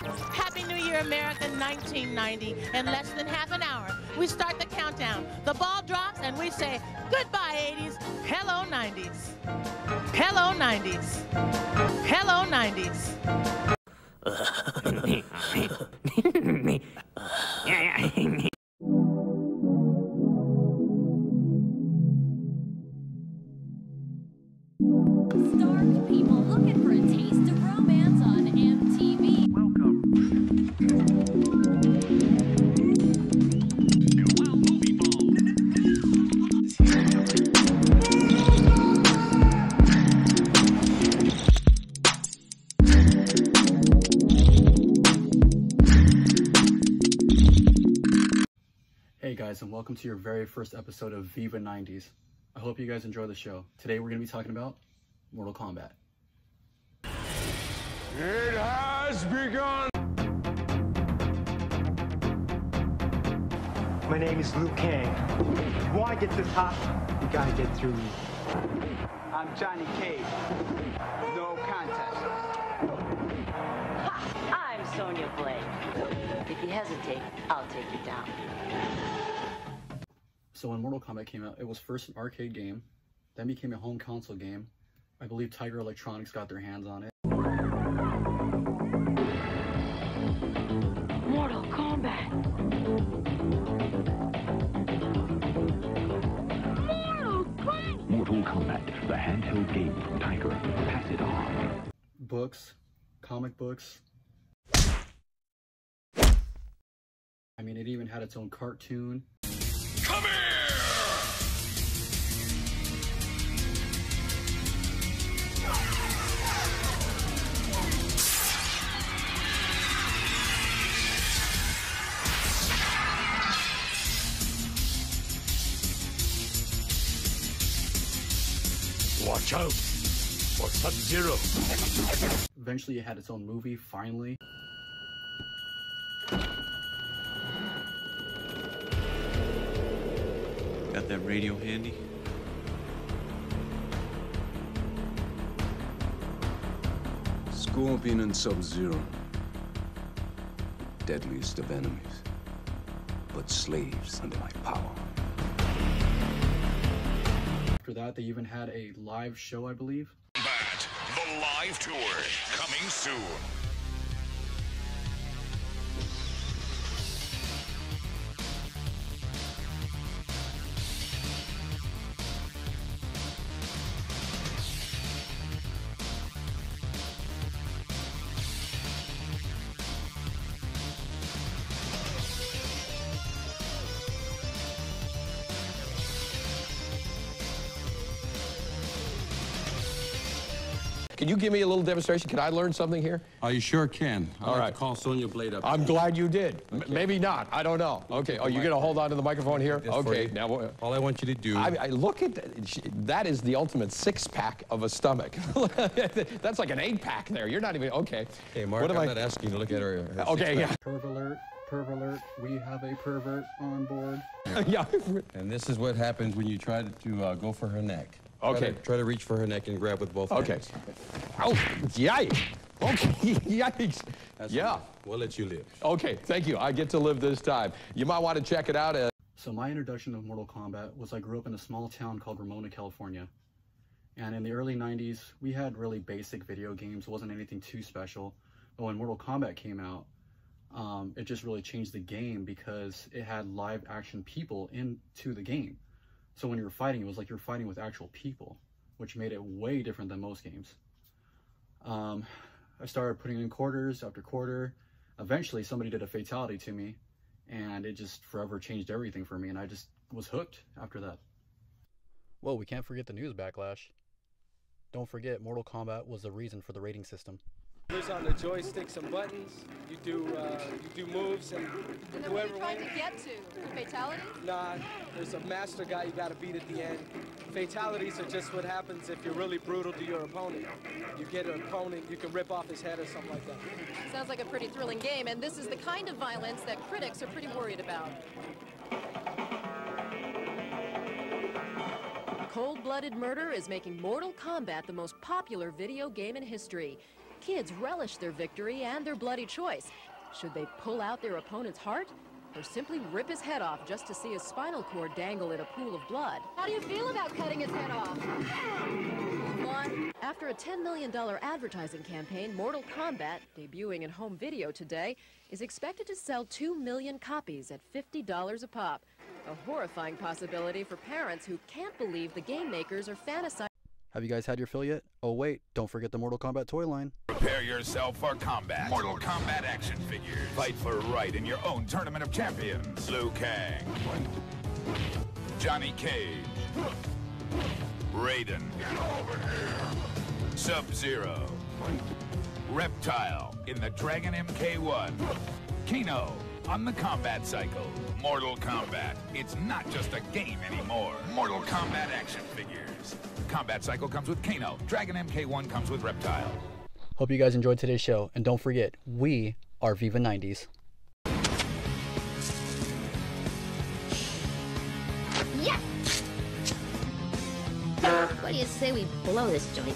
Happy New Year, America 1990. In less than half an hour, we start the countdown. The ball drops and we say, goodbye 80s, hello 90s. Hello 90s. Hello 90s. Starved people looking for a taste of romance on MTV. Welcome. Well, movie ball. Hey guys, and welcome to your very first episode of Viva 90s. I hope you guys enjoy the show. Today we're going to be talking about Mortal Kombat. It has begun! My name is Liu Kang. You want to get this hot, you gotta get through me. I'm Johnny Cage. No contest. Ha! I'm Sonya Blade. If you hesitate, I'll take you down. So when Mortal Kombat came out, it was first an arcade game, then became a home console game. I believe Tiger Electronics got their hands on it. Mortal Kombat! Mortal Kombat, the handheld game from Tiger. Pass it on. Books, comic books. I mean, it even had its own cartoon. Come here! Watch out for Sub-Zero. Eventually it had its own movie, finally. Got that radio handy? Scorpion and Sub-Zero. Deadliest of enemies, but slaves under my power. After that, they even had a live show, I believe. Kombat, the live tour, coming soon. Can you give me a little demonstration? Can I learn something here? You sure can. All right. To call Sonya Blade up. I'm glad you did. Okay. Maybe not. I don't know. Okay. Oh, you're going to hold on to the microphone here? Okay. Now, all I want you to do... I look at... That is the ultimate six-pack of a stomach. That's like an eight-pack there. You're not even... Okay. Hey, Mark, I'm not asking you to look at her okay, yeah. Perv alert, we have a pervert on board. Yeah. And this is what happens when you try to go for her neck. Okay. Try to reach for her neck and grab with both hands. Okay. Oh, yikes. Okay, yikes. Yeah. We'll let you live. Okay, thank you. I get to live this time. You might want to check it out. So my introduction of Mortal Kombat was I grew up in a small town called Ramona, California. And in the early 90s, we had really basic video games. It wasn't anything too special. But when Mortal Kombat came out, it just really changed the game because it had live action people into the game. So when you were fighting, it was like you're fighting with actual people, which made it way different than most games. I started putting in quarters after quarter. Eventually, somebody did a fatality to me, and it just forever changed everything for me, and I just was hooked after that. Well, we can't forget the news backlash. Don't forget, Mortal Kombat was the reason for the rating system. There's on the joysticks and buttons. You do moves, and then what are you trying to get to? The fatality? Nah, there's a master guy you got to beat at the end. Fatalities are just what happens if you're really brutal to your opponent. You get an opponent, you can rip off his head or something like that. Sounds like a pretty thrilling game, and this is the kind of violence that critics are pretty worried about. Cold-blooded murder is making Mortal Kombat the most popular video game in history. kids relish their victory and their bloody choice. Should they pull out their opponent's heart? Or simply rip his head off just to see his spinal cord dangle in a pool of blood? How do you feel about cutting his head off? Come on. After a $10 million advertising campaign, Mortal Kombat, debuting in home video today, is expected to sell 2 million copies at $50 a pop. A horrifying possibility for parents who can't believe the game makers are fantasizing. Have you guys had your fill yet? Oh wait, don't forget the Mortal Kombat toy line. Prepare yourself for combat. Mortal Kombat action figures. Fight for right in your own Tournament of Champions. Liu Kang. Johnny Cage. Raiden. Sub-Zero. Reptile in the Dragon MK1. Kano on the Combat Cycle. Mortal Kombat. It's not just a game anymore. Mortal Kombat action figures. Combat Cycle comes with Kano. Dragon MK1 comes with Reptile. Hope you guys enjoyed today's show, and don't forget, we are Viva 90s. Yes! What do you say we blow this joint?